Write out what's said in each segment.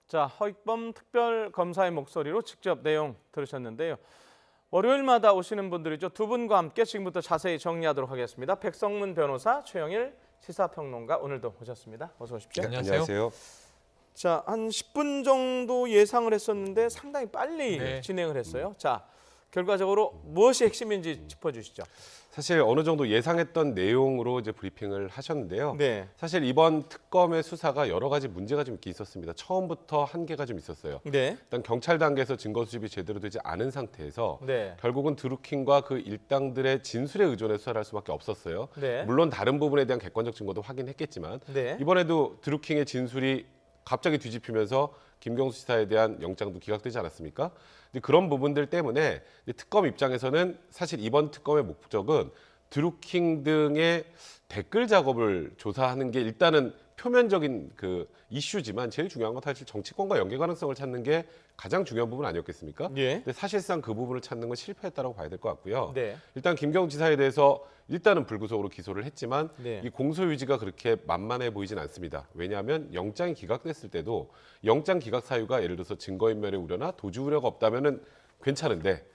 자, 허익범 특별검사의 목소리로 직접 내용 들으셨는데요. 월요일마다 오시는 분들이죠. 두 분과 함께 지금부터 자세히 정리하도록 하겠습니다. 백성문 변호사, 최영일 시사평론가 오늘도 오셨습니다. 어서 오십시오. 네, 안녕하세요. 자, 한 10분 정도 예상을 했었는데 상당히 빨리 진행을 했어요. 자, 결과적으로 무엇이 핵심인지 짚어주시죠. 사실 어느 정도 예상했던 내용으로 이제 브리핑을 하셨는데요. 네. 사실 이번 특검의 수사가 여러 가지 문제가 좀 있긴 있었습니다. 처음부터 한계가 좀 있었어요. 네. 일단 경찰 단계에서 증거 수집이 제대로 되지 않은 상태에서 네. 결국은 드루킹과 그 일당들의 진술에 의존해 수사를 할 수밖에 없었어요. 네. 물론 다른 부분에 대한 객관적 증거도 확인했겠지만 네. 이번에도 드루킹의 진술이 갑자기 뒤집히면서 김경수 지사에 대한 영장도 기각되지 않았습니까? 근데 그런 부분들 때문에 특검 입장에서는 사실 이번 특검의 목적은 드루킹 등의 댓글 작업을 조사하는 게 일단은 표면적인 그 이슈지만 제일 중요한 건 사실 정치권과 연계 가능성을 찾는 게 가장 중요한 부분 아니었겠습니까? 예. 근데 사실상 그 부분을 찾는 건 실패했다고 봐야 될 것 같고요. 네. 일단 김경수 지사에 대해서 일단은 불구속으로 기소를 했지만 네. 이 공소 유지가 그렇게 만만해 보이진 않습니다. 왜냐하면 영장이 기각됐을 때도 영장 기각 사유가 예를 들어서 증거인멸의 우려나 도주 우려가 없다면은 괜찮은데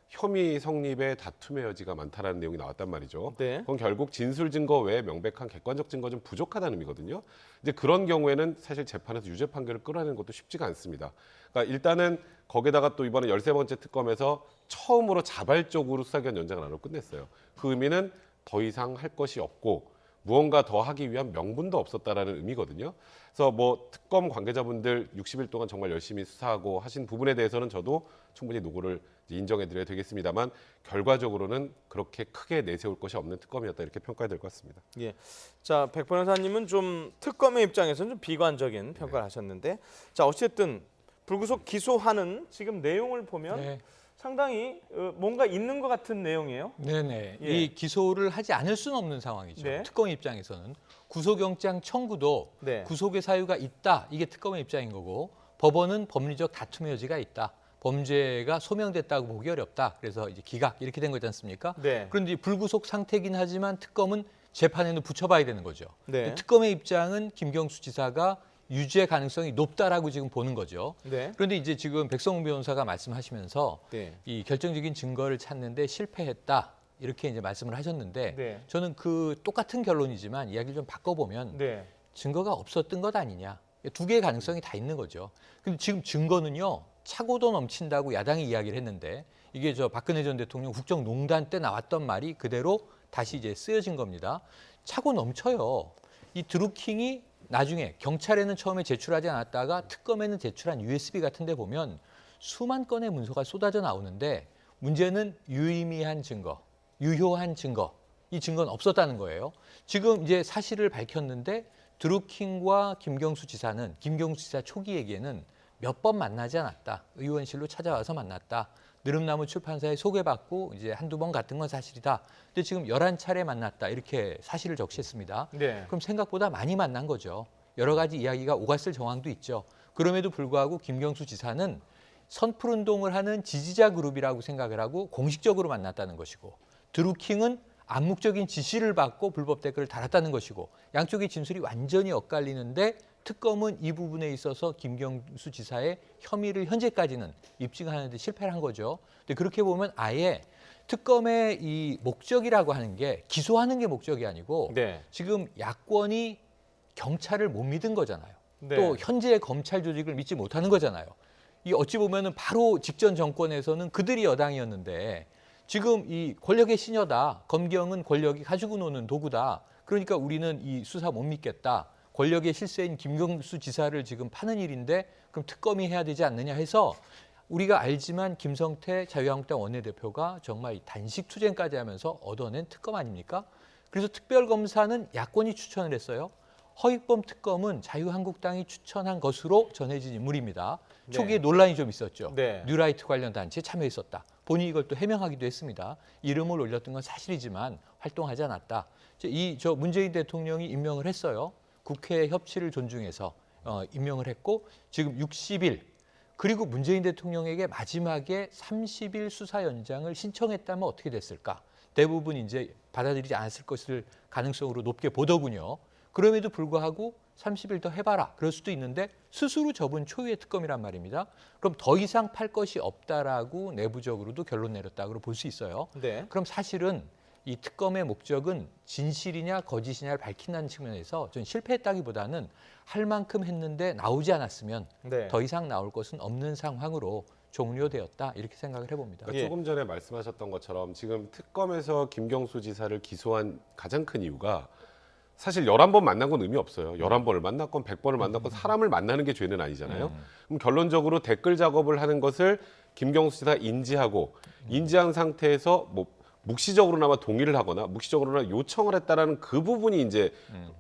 혐의 성립에 다툼의 여지가 많다라는 내용이 나왔단 말이죠. 네. 그건 결국 진술 증거 외에 명백한 객관적 증거 좀 부족하다는 의미거든요. 이제 그런 경우에는 사실 재판에서 유죄 판결을 끌어내는 것도 쉽지가 않습니다. 그러니까 일단은 거기다가 또 이번에 13번째 특검에서 처음으로 자발적으로 수사기간 연장을 안 하고 끝냈어요. 그 의미는 더 이상 할 것이 없고 무언가 더 하기 위한 명분도 없었다라는 의미거든요. 그래서 뭐 특검 관계자분들 60일 동안 정말 열심히 수사하고 하신 부분에 대해서는 저도 충분히 노고를 인정해드려야 되겠습니다만 결과적으로는 그렇게 크게 내세울 것이 없는 특검이었다 이렇게 평가해야 될 것 같습니다. 예. 자, 백 변호사님은 좀 특검의 입장에서는 좀 비관적인 평가를 하셨는데, 자, 어쨌든 불구속 기소하는 지금 내용을 보면 상당히 뭔가 있는 것 같은 내용이에요. 네네. 예. 이 기소를 하지 않을 수는 없는 상황이죠. 네. 특검 입장에서는 구속영장 청구도 네. 구속의 사유가 있다. 이게 특검의 입장인 거고 법원은 법리적 다툼의 여지가 있다. 범죄가 소명됐다고 보기 어렵다. 그래서 이제 기각 이렇게 된 거지 않습니까? 네. 그런데 불구속 상태긴 하지만 특검은 재판에는 붙여봐야 되는 거죠. 네. 특검의 입장은 김경수 지사가 유죄 가능성이 높다라고 지금 보는 거죠. 네. 그런데 이제 지금 백성문 변호사가 말씀하시면서 네. 이 결정적인 증거를 찾는데 실패했다 이렇게 이제 말씀을 하셨는데 네. 저는 그 똑같은 결론이지만 이야기를 좀 바꿔보면 네. 증거가 없었던 것 아니냐. 두 개의 가능성이 다 있는 거죠. 근데 지금 증거는요 차고도 넘친다고 야당이 이야기를 했는데 이게 저 박근혜 전 대통령 국정농단 때 나왔던 말이 그대로 다시 이제 쓰여진 겁니다. 차고 넘쳐요. 이 드루킹이 나중에 경찰에는 처음에 제출하지 않았다가 특검에는 제출한 USB 같은 데 보면 수만 건의 문서가 쏟아져 나오는데 문제는 유의미한 증거, 유효한 증거, 이 증거는 없었다는 거예요. 지금 이제 사실을 밝혔는데 드루킹과 김경수 지사는 김경수 지사 초기 얘기에는 몇 번 만나지 않았다. 의원실로 찾아와서 만났다. 느릅나무 출판사에 소개받고 이제 한두 번 갔던 건 사실이다. 근데 지금 11차례 만났다. 이렇게 사실을 적시했습니다. 네. 그럼 생각보다 많이 만난 거죠. 여러 가지 이야기가 오갔을 정황도 있죠. 그럼에도 불구하고 김경수 지사는 선풀운동을 하는 지지자 그룹이라고 생각을 하고 공식적으로 만났다는 것이고 드루킹은 암묵적인 지시를 받고 불법 댓글을 달았다는 것이고 양쪽의 진술이 완전히 엇갈리는데 특검은 이 부분에 있어서 김경수 지사의 혐의를 현재까지는 입증하는 데 실패를 한 거죠. 근데 그렇게 보면 아예 특검의 이 목적이라고 하는 게 기소하는 게 목적이 아니고 네. 지금 야권이 경찰을 못 믿은 거잖아요. 네. 또 현재의 검찰 조직을 믿지 못하는 거잖아요. 이 어찌 보면은 바로 직전 정권에서는 그들이 여당이었는데 지금 이 권력의 시녀다. 검경은 권력이 가지고 노는 도구다. 그러니까 우리는 이 수사 못 믿겠다. 권력의 실세인 김경수 지사를 지금 파는 일인데 그럼 특검이 해야 되지 않느냐 해서 우리가 알지만 김성태 자유한국당 원내대표가 정말 단식 투쟁까지 하면서 얻어낸 특검 아닙니까? 그래서 특별검사는 야권이 추천을 했어요. 허익범 특검은 자유한국당이 추천한 것으로 전해진 인물입니다. 네. 초기에 논란이 좀 있었죠. 네. 뉴라이트 관련 단체에 참여했었다. 본인이 이걸 또 해명하기도 했습니다. 이름을 올렸던 건 사실이지만 활동하지 않았다. 저 문재인 대통령이 임명을 했어요. 국회 협치를 존중해서 임명을 했고 지금 60일 그리고 문재인 대통령에게 마지막에 30일 수사 연장을 신청했다면 어떻게 됐을까? 대부분 이제 받아들이지 않았을 것을 가능성으로 높게 보더군요. 그럼에도 불구하고 30일 더 해봐라. 그럴 수도 있는데 스스로 접은 초유의 특검이란 말입니다. 그럼 더 이상 팔 것이 없다라고 내부적으로도 결론 내렸다고 볼 수 있어요. 네. 그럼 사실은 이 특검의 목적은 진실이냐 거짓이냐를 밝힌다는 측면에서 전 실패했다기보다는 할 만큼 했는데 나오지 않았으면 네. 더 이상 나올 것은 없는 상황으로 종료되었다 이렇게 생각을 해봅니다. 그러니까 예. 조금 전에 말씀하셨던 것처럼 지금 특검에서 김경수 지사를 기소한 가장 큰 이유가 사실 11번 만난 건 의미 없어요. 11번을 만났건 100번을 만났건 사람을 만나는 게 죄는 아니잖아요. 그럼 결론적으로 댓글 작업을 하는 것을 김경수 지사가 인지한 상태에서 뭐 묵시적으로나마 동의를 하거나 묵시적으로나 요청을 했다라는 그 부분이 이제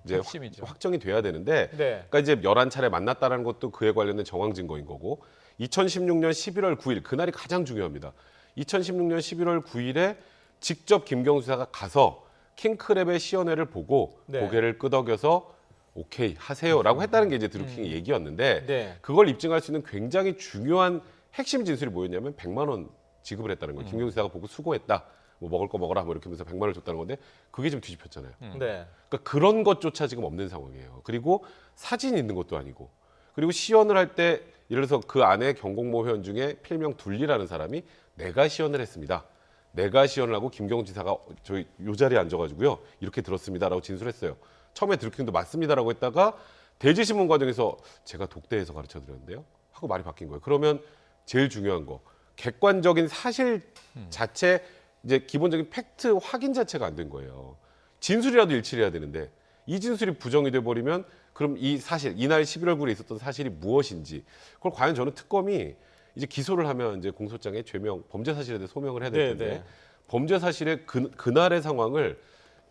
핵심이죠. 확정이 돼야 되는데 네. 그러니까 이제 11차례 만났다라는 것도 그에 관련된 정황 증거인 거고 2016년 11월 9일 그날이 가장 중요합니다. 2016년 11월 9일에 직접 김경수 지사가 가서 킹크랩의 시연회를 보고 네. 고개를 끄덕여서 오케이 하세요라고 했다는 게 이제 드루킹의 얘기였는데 네. 그걸 입증할 수 있는 굉장히 중요한 핵심 진술이 뭐였냐면 100만 원 지급을 했다는 거예요. 김경수 지사가 보고 수고했다. 뭐 먹을 거 먹어라 뭐 이렇게 하면서 100만 원을 줬다는 건데 그게 좀 뒤집혔잖아요. 네. 그러니까 그런 것조차 지금 없는 상황이에요. 그리고 사진이 있는 것도 아니고 그리고 시연을 할 때 예를 들어서 그 안에 경공모 회원 중에 필명 둘리라는 사람이 내가 시연을 했습니다. 내가 시연을 하고 김경수 지사가 저희 요 자리에 앉아가지고요 이렇게 들었습니다라고 진술했어요. 처음에 드루킹도 맞습니다라고 했다가 대지신문 과정에서 제가 독대해서 가르쳐드렸는데요 하고 말이 바뀐 거예요. 그러면 제일 중요한 거 객관적인 사실 자체 이제 기본적인 팩트 확인 자체가 안 된 거예요. 진술이라도 일치를 해야 되는데 이 진술이 부정이 돼 버리면 그럼 이 사실 이날 11월 9일에 있었던 사실이 무엇인지 그걸 과연 저는 특검이 이제 기소를 하면 이제 공소장에 죄명 범죄 사실에 대해 소명을 해야 될 텐데 네, 네. 범죄 사실의 그날의 상황을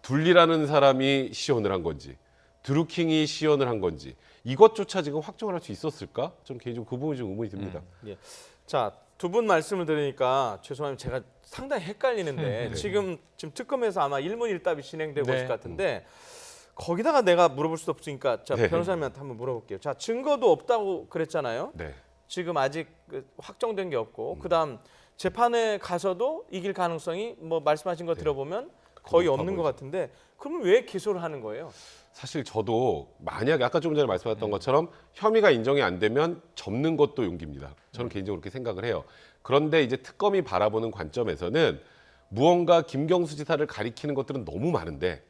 둘리라는 사람이 시연을 한 건지 드루킹이 시연을 한 건지 이것조차 지금 확정을 할 수 있었을까? 저는 개인적으로 그 부분이 좀 의문이 듭니다. 예. 자, 두 분 말씀을 들으니까 죄송하면 제가 상당히 헷갈리는데 지금 특검에서 아마 일문일답이 진행되고 네. 있을 것 같은데 거기다가 내가 물어볼 수도 없으니까 자, 네. 변호사님한테 한번 물어볼게요. 자, 증거도 없다고 그랬잖아요. 네. 지금 아직 확정된 게 없고 그다음 재판에 가서도 이길 가능성이 뭐 말씀하신 거 들어보면 거의 높아 없는 것 보이죠. 같은데 그러면 왜 기소를 하는 거예요? 사실 저도 만약에 아까 조금 전에 말씀하셨던 것처럼 혐의가 인정이 안 되면 접는 것도 용기입니다. 저는 개인적으로 그렇게 생각을 해요. 그런데 이제 특검이 바라보는 관점에서는 무언가 김경수 지사를 가리키는 것들은 너무 많은데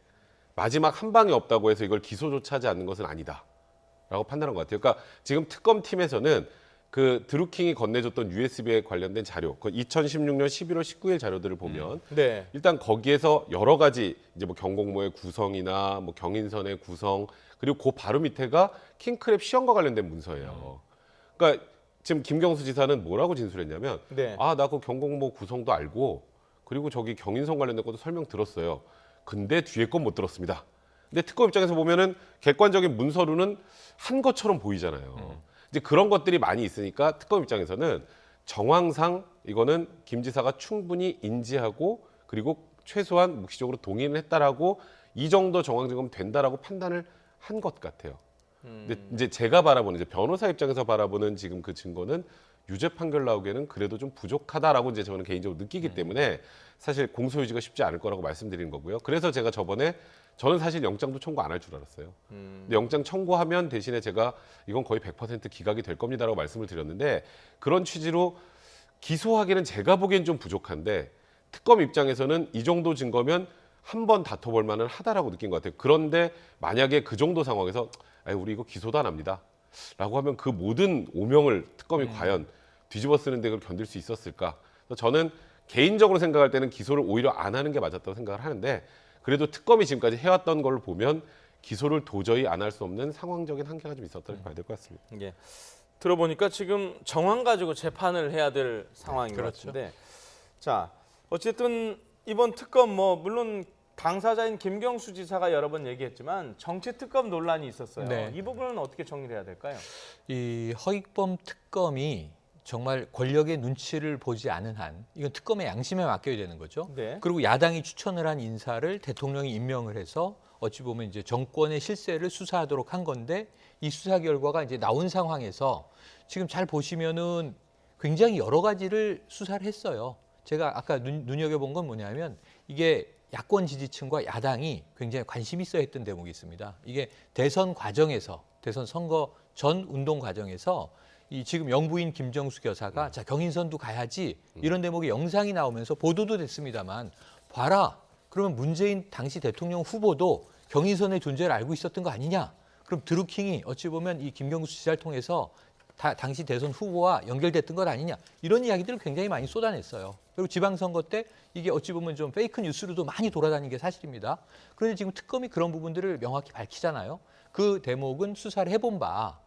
마지막 한 방이 없다고 해서 이걸 기소조차 하지 않는 것은 아니다라고 판단한 것 같아요. 그러니까 지금 특검팀에서는 그 드루킹이 건네줬던 USB에 관련된 자료, 그 2016년 11월 19일 자료들을 보면 네. 일단 거기에서 여러 가지 이제 뭐 경공모의 구성이나 뭐 경인선의 구성 그리고 그 바로 밑에가 킹크랩 시연과 관련된 문서예요. 그러니까 지금 김경수 지사는 뭐라고 진술했냐면 네. 아, 나 그 경공모 구성도 알고 그리고 저기 경인선 관련된 것도 설명 들었어요. 근데 뒤에 건 못 들었습니다. 근데 특검 입장에서 보면은 객관적인 문서로는 한 것처럼 보이잖아요. 이제 그런 것들이 많이 있으니까 특검 입장에서는 정황상 이거는 김 지사가 충분히 인지하고 그리고 최소한 묵시적으로 동의는 했다라고 이 정도 정황 증거면 된다라고 판단을 한 것 같아요. 근데 이제 제가 바라보는 이제 변호사 입장에서 바라보는 지금 그 증거는 유죄 판결 나오기에는 그래도 좀 부족하다라고 이제 저는 개인적으로 느끼기 때문에 사실 공소유지가 쉽지 않을 거라고 말씀드리는 거고요. 그래서 제가 저는 사실 영장도 청구 안 할 줄 알았어요. 근데 영장 청구하면 대신에 제가 이건 거의 100% 기각이 될 겁니다라고 말씀을 드렸는데 그런 취지로 기소하기는 제가 보기엔 좀 부족한데 특검 입장에서는 이 정도 증거면 한 번 다퉈볼 만은 하다라고 느낀 것 같아요. 그런데 만약에 그 정도 상황에서 우리 이거 기소도 안 합니다. 라고 하면 그 모든 오명을 특검이 과연 뒤집어 쓰는데 그걸 견딜 수 있었을까? 그래서 저는 개인적으로 생각할 때는 기소를 오히려 안 하는 게 맞았다고 생각을 하는데 그래도 특검이 지금까지 해왔던 걸 보면 기소를 도저히 안 할 수 없는 상황적인 한계가 좀 있었다고 봐야 될 것 같습니다. 예. 들어보니까 지금 정황 가지고 재판을 해야 될 상황인 것 그렇죠. 같은데 자 어쨌든 이번 특검 뭐 물론 당사자인 김경수 지사가 여러 번 얘기했지만 정치 특검 논란이 있었어요. 네. 이 부분은 어떻게 정리해야 될까요? 이 허익범 특검이 정말 권력의 눈치를 보지 않은 한 이건 특검의 양심에 맡겨야 되는 거죠. 네. 그리고 야당이 추천을 한 인사를 대통령이 임명을 해서 어찌 보면 이제 정권의 실세를 수사하도록 한 건데 이 수사 결과가 이제 나온 상황에서 지금 잘 보시면은 굉장히 여러 가지를 수사를 했어요. 제가 아까 눈여겨본 건 뭐냐면 이게 야권 지지층과 야당이 굉장히 관심 있어 했던 대목이 있습니다. 이게 대선 과정에서, 대선 선거 전 운동 과정에서 이 지금 영부인 김정숙 여사가 자, 경인선도 가야지 이런 대목의 영상이 나오면서 보도도 됐습니다만 봐라. 그러면 문재인 당시 대통령 후보도 경인선의 존재를 알고 있었던 거 아니냐? 그럼 드루킹이 어찌 보면 이 김경수 지사를 통해서 당시 대선 후보와 연결됐던 것 아니냐? 이런 이야기들을 굉장히 많이 쏟아냈어요. 그리고 지방선거 때 이게 어찌 보면 좀 페이크 뉴스로도 많이 돌아다닌 게 사실입니다. 그런데 지금 특검이 그런 부분들을 명확히 밝히잖아요. 그 대목은 수사를 해본 바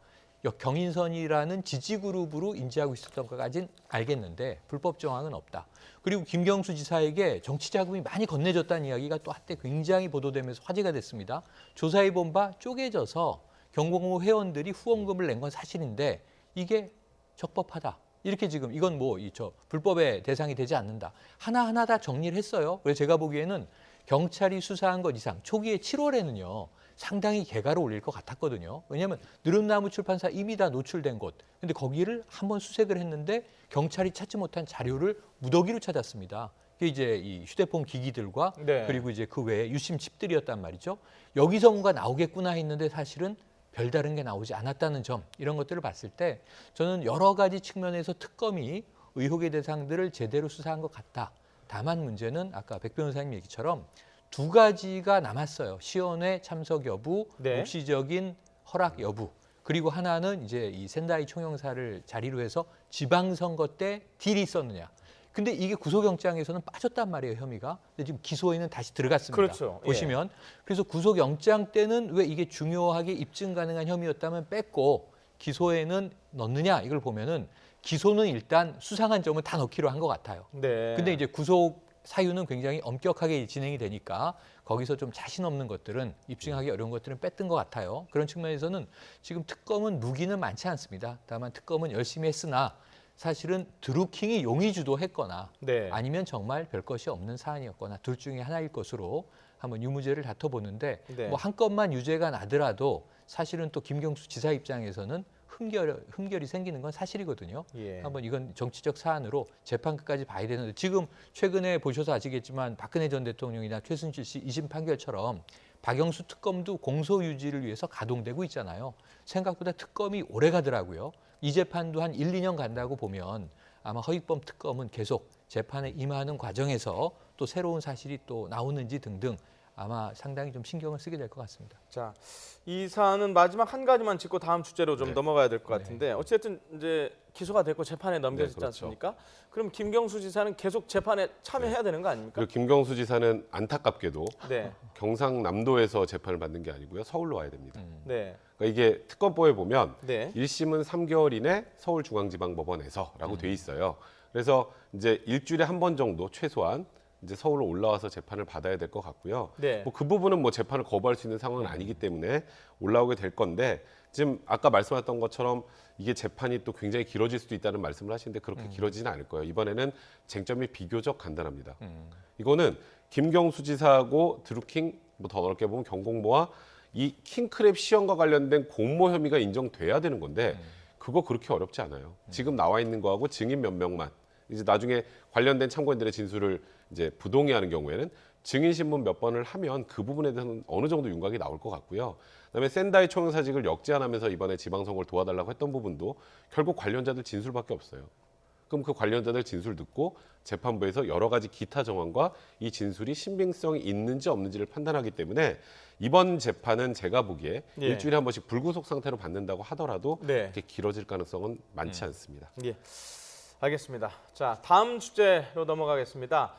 경인선이라는 지지그룹으로 인지하고 있었던 것까지는 알겠는데 불법 정황은 없다. 그리고 김경수 지사에게 정치자금이 많이 건네졌다는 이야기가 또 한때 굉장히 보도되면서 화제가 됐습니다. 조사해본 바 쪼개져서 경공모 회원들이 후원금을 낸 건 사실인데 이게 적법하다. 이렇게 지금 이건 뭐 불법의 대상이 되지 않는다. 하나하나 다 정리를 했어요. 그래서 제가 보기에는 경찰이 수사한 것 이상 초기에 7월에는요. 상당히 개가를 올릴 것 같았거든요. 왜냐하면 느릅나무 출판사 이미 다 노출된 곳. 근데 거기를 한번 수색을 했는데 경찰이 찾지 못한 자료를 무더기로 찾았습니다. 그게 이제 이 휴대폰 기기들과 네. 그리고 이제 그 외에 유심 칩들이었단 말이죠. 여기서 뭔가 나오겠구나 했는데 사실은 별다른 게 나오지 않았다는 점, 이런 것들을 봤을 때 저는 여러 가지 측면에서 특검이 의혹의 대상들을 제대로 수사한 것 같다. 다만 문제는 아까 백 변호사님 얘기처럼 두 가지가 남았어요. 시연회 참석 여부, 네. 묵시적인 허락 여부. 그리고 하나는 이제 이 센다이 총영사를 자리로 해서 지방선거 때 딜이 있었느냐. 근데 이게 구속영장에서는 빠졌단 말이에요, 혐의가. 근데 지금 기소에는 다시 들어갔습니다. 그렇죠. 보시면. 그래서 구속영장 때는 왜 이게 중요하게 입증 가능한 혐의였다면 뺐고 기소에는 넣느냐 이걸 보면은 기소는 일단 수상한 점은 다 넣기로 한 것 같아요. 네. 근데 이제 구속 사유는 굉장히 엄격하게 진행이 되니까 거기서 좀 자신 없는 것들은 입증하기 어려운 것들은 뺐던 것 같아요. 그런 측면에서는 지금 특검은 무기는 많지 않습니다. 다만 특검은 열심히 했으나 사실은 드루킹이 용의주도했거나 네. 아니면 정말 별 것이 없는 사안이었거나 둘 중에 하나일 것으로 한번 유무죄를 다퉈보는데 네. 뭐 한 건만 유죄가 나더라도 사실은 또 김경수 지사 입장에서는 흠결이 생기는 건 사실이거든요. 예. 한번 이건 정치적 사안으로 재판 끝까지 봐야 되는데 지금 최근에 보셔서 아시겠지만 박근혜 전 대통령이나 최순실 씨 2심 판결처럼 박영수 특검도 공소 유지를 위해서 가동되고 있잖아요. 생각보다 특검이 오래 가더라고요. 이 재판도 한 1, 2년 간다고 보면 아마 허익범 특검은 계속 재판에 임하는 과정에서 또 새로운 사실이 또 나오는지 등등 아마 상당히 좀 신경을 쓰게 될 것 같습니다. 자, 이 사안은 마지막 한 가지만 짚고 다음 주제로 좀 네. 넘어가야 될 것 같은데 어쨌든 이제 기소가 됐고 재판에 넘겨졌지 네, 그렇죠. 않습니까? 그럼 김경수 지사는 계속 재판에 참여해야 되는 거 아닙니까? 그리고 김경수 지사는 안타깝게도 네, 경상남도에서 재판을 받는 게 아니고요. 서울로 와야 됩니다. 네, 그러니까 이게 특검법에 보면 네. 1심은 3개월 이내 서울중앙지방법원에서라고 돼 있어요. 그래서 이제 일주일에 한 번 정도 최소한 이제 서울로 올라와서 재판을 받아야 될 것 같고요. 네. 뭐 그 부분은 뭐 재판을 거부할 수 있는 상황은 아니기 때문에 올라오게 될 건데 지금 아까 말씀하셨던 것처럼 이게 재판이 또 굉장히 길어질 수도 있다는 말씀을 하시는데 그렇게 길어지지는 않을 거예요. 이번에는 쟁점이 비교적 간단합니다. 이거는 김경수 지사하고 드루킹 뭐 더 넓게 보면 경공모와 이 킹크랩 시험과 관련된 공모 혐의가 인정돼야 되는 건데 그거 그렇게 어렵지 않아요. 지금 나와 있는 거하고 증인 몇 명만 이제 나중에 관련된 참고인들의 진술을 이제 부동의하는 경우에는 증인 신문 몇 번을 하면 그 부분에 대해서는 어느 정도 윤곽이 나올 것 같고요. 그다음에 센다이 총영사직을 역제안하면서 이번에 지방선거를 도와달라고 했던 부분도 결국 관련자들 진술밖에 없어요. 그럼 그 관련자들 진술 듣고 재판부에서 여러 가지 기타 정황과 이 진술이 신빙성이 있는지 없는지를 판단하기 때문에 이번 재판은 제가 보기에 예. 일주일에 한 번씩 불구속 상태로 받는다고 하더라도 네. 이렇게 길어질 가능성은 많지 않습니다. 예, 알겠습니다. 자, 다음 주제로 넘어가겠습니다.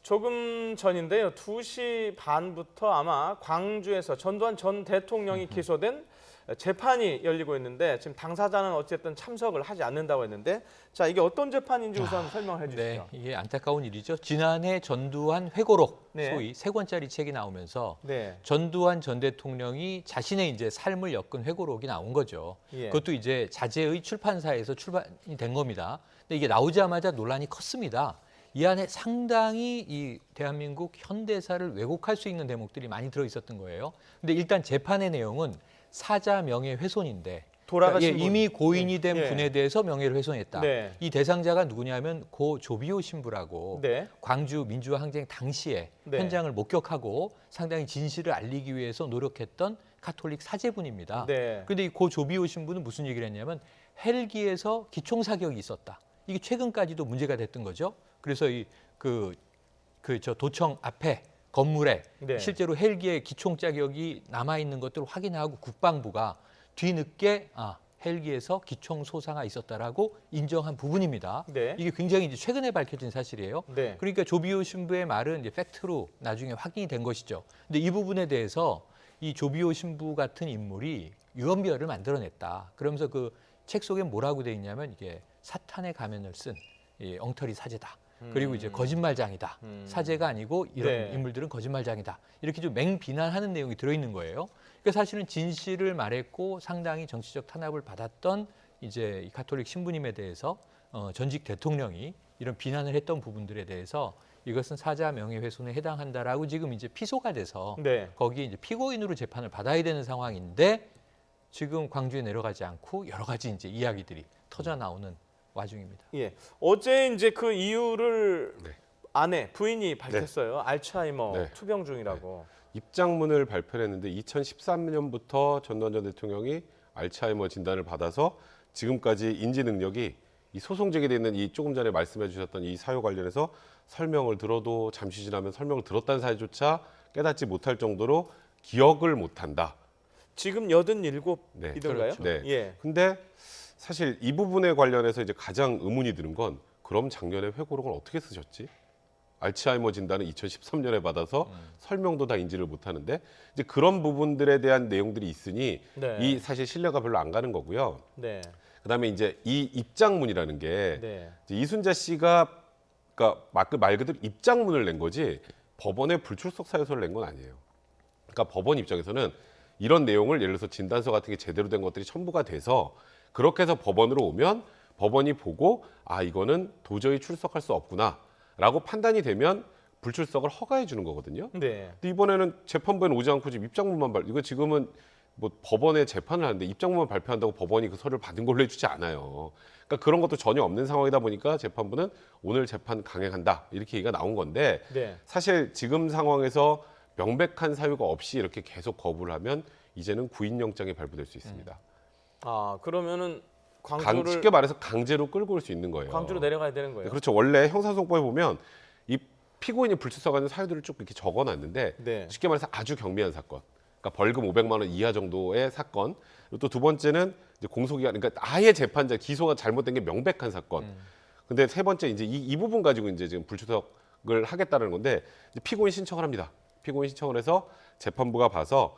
조금 전인데요. 2시 반부터 아마 광주에서 전두환 전 대통령이 기소된 재판이 열리고 있는데 지금 당사자는 어쨌든 참석을 하지 않는다고 했는데 자, 이게 어떤 재판인지 우선 설명해 주시죠. 네, 이게 안타까운 일이죠. 지난해 전두환 회고록 네. 소위 3권짜리 책이 나오면서 네. 전두환 전 대통령이 자신의 이제 삶을 엮은 회고록이 나온 거죠. 예. 그것도 이제 자제의 출판사에서 출판이 된 겁니다. 근데 이게 나오자마자 논란이 컸습니다. 이 안에 상당히 이 대한민국 현대사를 왜곡할 수 있는 대목들이 많이 들어 있었던 거예요. 근데 일단 재판의 내용은 사자 명예훼손인데 돌아가신 분. 이미 고인이 된 예. 분에 대해서 명예를 훼손했다. 네. 이 대상자가 누구냐면 고 조비오 신부라고 네. 광주 민주화 항쟁 당시에 네. 현장을 목격하고 상당히 진실을 알리기 위해서 노력했던 카톨릭 사제분입니다. 네. 그런데 이 고 조비오 신부는 무슨 얘기를 했냐면 헬기에서 기총 사격이 있었다. 이게 최근까지도 문제가 됐던 거죠. 그래서 저 도청 앞에 건물에 네. 실제로 헬기의 기총 자격이 남아 있는 것들을 확인하고 국방부가 뒤늦게 헬기에서 기총 소사가 있었다라고 인정한 부분입니다. 네. 이게 굉장히 이제 최근에 밝혀진 사실이에요. 네. 그러니까 조비오 신부의 말은 이제 팩트로 나중에 확인이 된 것이죠. 근데 이 부분에 대해서 이 조비오 신부 같은 인물이 유언비어를 만들어냈다. 그러면서 그 책 속에 뭐라고 돼 있냐면 이게 사탄의 가면을 쓴 이 엉터리 사제다. 그리고 이제 거짓말장이다. 사제가 아니고 이런 네. 인물들은 거짓말장이다. 이렇게 좀 맹비난하는 내용이 들어있는 거예요. 그러니까 사실은 진실을 말했고 상당히 정치적 탄압을 받았던 이제 이 가톨릭 신부님에 대해서 전직 대통령이 이런 비난을 했던 부분들에 대해서 이것은 사자 명예훼손에 해당한다라고 지금 이제 피소가 돼서 네. 거기에 이제 피고인으로 재판을 받아야 되는 상황인데 지금 광주에 내려가지 않고 여러 가지 이제 이야기들이 터져 나오는 와중입니다. 예. 어제 이제 그 이유를 네. 아내 부인이 밝혔어요. 알츠하이머 네. 투병 중이라고. 입장문을 발표를 했는데 2013년부터 전두환 전 대통령이 알츠하이머 진단을 받아서 지금까지 인지 능력이 이 소송 제기돼 있는 이 조금 전에 말씀해 주셨던 이 사유 관련해서 설명을 들어도 잠시 지나면 설명을 들었다는 사실조차 깨닫지 못할 정도로 기억을 못한다. 지금 87이던가요? 네. 그렇죠. 네. 예. 근데 사실 이 부분에 관련해서 이제 가장 의문이 드는 건 그럼 작년에 회고록을 어떻게 쓰셨지? 알츠하이머 진단은 2013년에 받아서 설명도 다 인지를 못하는데 이제 그런 부분들에 대한 내용들이 있으니 네. 이 사실 신뢰가 별로 안 가는 거고요. 네. 그다음에 이제 이 입장문이라는 게 네. 이제 이순자 씨가 그러니까 말 그대로 입장문을 낸 거지 법원에 불출석 사유서를 낸 건 아니에요. 그러니까 법원 입장에서는 이런 내용을 예를 들어서 진단서 같은 게 제대로 된 것들이 첨부가 돼서 그렇게 해서 법원으로 오면 법원이 보고 이거는 도저히 출석할 수 없구나라고 판단이 되면 불출석을 허가해 주는 거거든요. 네. 근데 이번에는 재판부에는 오지 않고 지금 입장문만 이거 지금은 뭐 법원에 재판을 하는데 입장문만 발표한다고 법원이 그 서류를 받은 걸로 해주지 않아요. 그러니까 그런 것도 전혀 없는 상황이다 보니까 재판부는 오늘 재판 강행한다 이렇게 얘기가 나온 건데 네. 사실 지금 상황에서 명백한 사유가 없이 이렇게 계속 거부를 하면 이제는 구인영장이 발부될 수 있습니다. 그러면은 광주를 쉽게 말해서 강제로 끌고 올 수 있는 거예요. 광주로 내려가야 되는 거예요. 그렇죠. 원래 형사소송법에 보면 이 피고인이 불출석하는 사유들을 쭉 이렇게 적어놨는데 네. 쉽게 말해서 아주 경미한 사건, 그러니까 벌금 500만 원 이하 정도의 사건. 또 두 번째는 이제 공소기간, 그러니까 아예 재판자 기소가 잘못된 게 명백한 사건. 근데 세 번째 이제 이 부분 가지고 이제 지금 불출석을 하겠다는 건데 이제 피고인 신청을 합니다. 피고인 신청을 해서 재판부가 봐서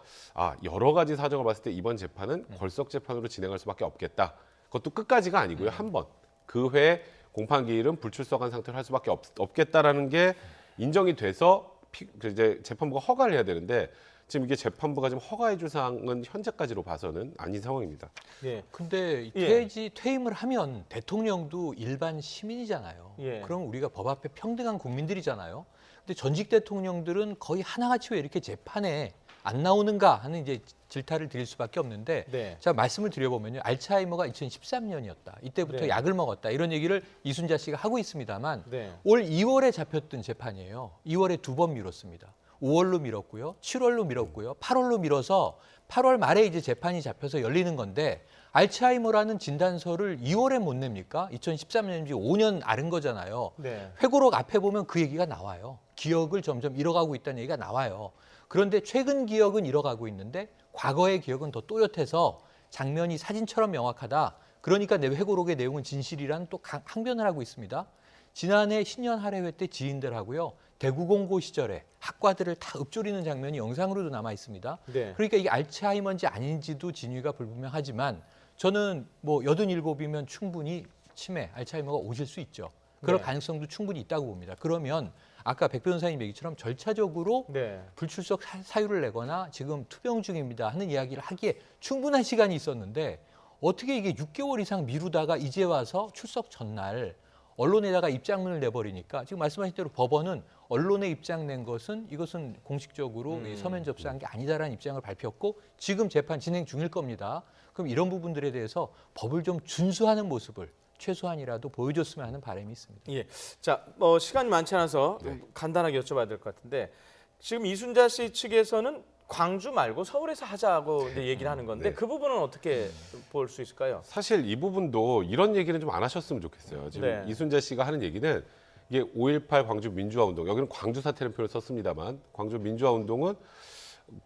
여러 가지 사정을 봤을 때 이번 재판은 걸석 재판으로 진행할 수밖에 없겠다. 그것도 끝까지가 아니고요. 한 번. 그 회에 공판기일은 불출석한 상태로 할 수밖에 없겠다라는 게 인정이 돼서 이제 재판부가 허가를 해야 되는데 지금 이게 재판부가 지금 허가해 줄 사항은 현재까지로 봐서는 아닌 상황입니다. 예. 근데 예. 퇴임을 하면 대통령도 일반 시민이잖아요. 예. 그럼 우리가 법 앞에 평등한 국민들이잖아요. 근데 전직 대통령들은 거의 하나같이 왜 이렇게 재판에 안 나오는가 하는 이제 질타를 드릴 수밖에 없는데 네. 자 말씀을 드려보면요. 알츠하이머가 2013년이었다. 이때부터 네. 약을 먹었다. 이런 얘기를 이순자 씨가 하고 있습니다만 네. 올 2월에 잡혔던 재판이에요. 2월에 2번 미뤘습니다. 5월로 미뤘고요. 7월로 미뤘고요. 8월로 미뤄서 8월 말에 이제 재판이 잡혀서 열리는 건데 알츠하이머라는 진단서를 2월에 못 냅니까? 2013년인지 5년 아른 거잖아요. 네. 회고록 앞에 보면 그 얘기가 나와요. 기억을 점점 잃어가고 있다는 얘기가 나와요. 그런데 최근 기억은 잃어가고 있는데 과거의 기억은 더 또렷해서 장면이 사진처럼 명확하다. 그러니까 내 회고록의 내용은 진실이라는 또 항변을 하고 있습니다. 지난해 신년 할애회 때 지인들하고요. 대구공고 시절에 학과들을 다 읊조리는 장면이 영상으로도 남아 있습니다. 네. 그러니까 이게 알츠하이머인지 아닌지도 진위가 불분명하지만 저는 뭐 87이면 충분히 치매, 알츠하이머가 오실 수 있죠. 그럴 네. 가능성도 충분히 있다고 봅니다. 그러면 아까 백 변호사님 얘기처럼 절차적으로 네. 불출석 사유를 내거나 지금 투병 중입니다 하는 이야기를 하기에 충분한 시간이 있었는데 어떻게 이게 6개월 이상 미루다가 이제 와서 출석 전날 언론에다가 입장문을 내버리니까 지금 말씀하신 대로 법원은 언론에 입장 낸 것은 이것은 공식적으로 이 서면 접수한 게 아니다라는 입장을 밝혔고 지금 재판 진행 중일 겁니다. 그럼 이런 부분들에 대해서 법을 좀 준수하는 모습을 최소한이라도 보여줬으면 하는 바람이 있습니다. 예. 자, 시간이 많지 않아서 좀 간단하게 여쭤봐야 될 것 같은데 지금 이순자 씨 측에서는 광주 말고 서울에서 하자고 이제 얘기를 하는 건데 네. 그 부분은 어떻게 볼 수 있을까요? 사실 이 부분도 이런 얘기는 좀 안 하셨으면 좋겠어요. 지금 네. 이순자 씨가 하는 얘기는 이게 5.18 광주 민주화 운동, 여기는 광주 사태라는 표현을 썼습니다만 광주 민주화 운동은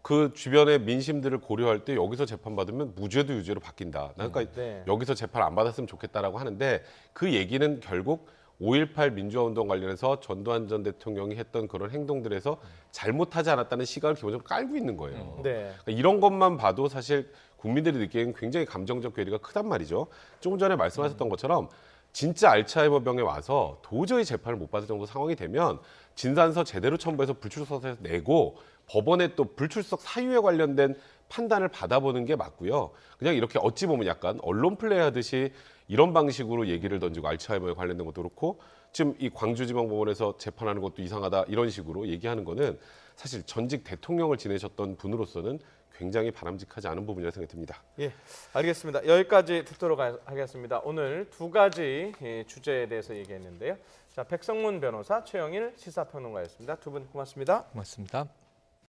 그 주변의 민심들을 고려할 때 여기서 재판받으면 무죄도 유죄로 바뀐다. 그러니까 네. 여기서 재판 안 받았으면 좋겠다라고 하는데 그 얘기는 결국 5.18 민주화 운동 관련해서 전두환 전 대통령이 했던 그런 행동들에서 잘못하지 않았다는 시각을 기본적으로 깔고 있는 거예요. 네. 그러니까 이런 것만 봐도 사실 국민들이 느끼기에는 굉장히 감정적 괴리가 크단 말이죠. 조금 전에 말씀하셨던 것처럼 진짜 알츠하이머병에 와서 도저히 재판을 못 받을 정도 상황이 되면 진단서 제대로 첨부해서 불출석서에서 내고 법원에 또 불출석 사유에 관련된 판단을 받아보는 게 맞고요. 그냥 이렇게 어찌 보면 약간 언론 플레이하듯이 이런 방식으로 얘기를 던지고 알츠하이머에 관련된 것도 그렇고 지금 이 광주지방법원에서 재판하는 것도 이상하다 이런 식으로 얘기하는 거는 사실 전직 대통령을 지내셨던 분으로서는 굉장히 바람직하지 않은 부분이라고 생각이 듭니다. 예, 알겠습니다. 여기까지 듣도록 하겠습니다. 오늘 두 가지 주제에 대해서 얘기했는데요. 자, 백성문 변호사, 최영일 시사평론가였습니다. 두 분 고맙습니다. 고맙습니다.